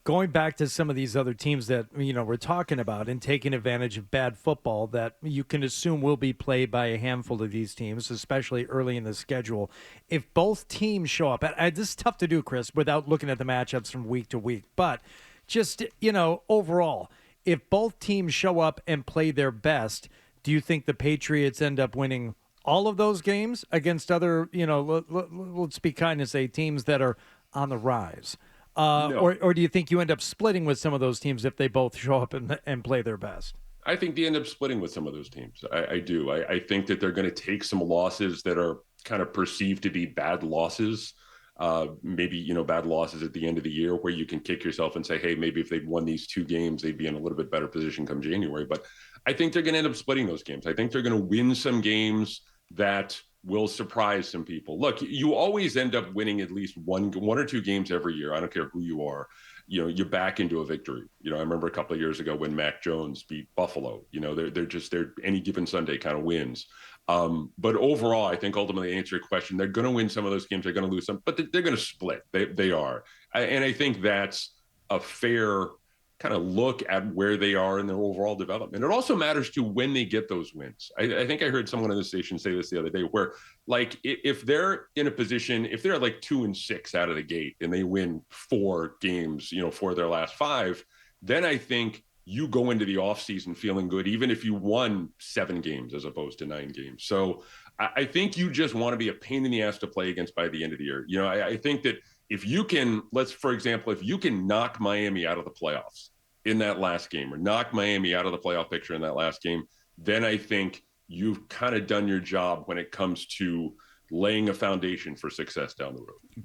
going back to some of these other teams that we're talking about and taking advantage of bad football that you can assume will be played by a handful of these teams, especially early in the schedule. If both teams show up, this is tough to do, Chris, without looking at the matchups from week to week, but just overall, if both teams show up and play their best, do you think the Patriots end up winning all of those games against other, let's be kind and say teams that are on the rise? No, Or do you think you end up splitting with some of those teams if they both show up and play their best? I think they end up splitting with some of those teams. I do. I think that they're going to take some losses that are kind of perceived to be bad losses. Maybe, bad losses at the end of the year where you can kick yourself and say, hey, maybe if they'd won these two games, they'd be in a little bit better position come January. But I think they're going to end up splitting those games. I think they're going to win some games that will surprise some people. Look, you always end up winning at least one or two games every year. I don't care who you are. You're back into a victory. I remember a couple of years ago when Mac Jones beat Buffalo. They're any given Sunday kind of wins. But overall, I think ultimately to answer your question, they're going to win some of those games. They're going to lose some, but they're going to split. They are. And I think that's a fair kind of look at where they are in their overall development. It also matters to when they get those wins. I think I heard someone on the station say this the other day where like if they're in a position, if they're like 2-6 out of the gate and they win 4 games, for their last 5, then I think you go into the offseason feeling good, even if you won 7 games as opposed to 9 games. So I think you just want to be a pain in the ass to play against by the end of the year. I think that if you can, for example, if you can knock Miami out of the playoffs in that last game or knock Miami out of the playoff picture in that last game, then I think you've kind of done your job when it comes to laying a foundation for success down the road.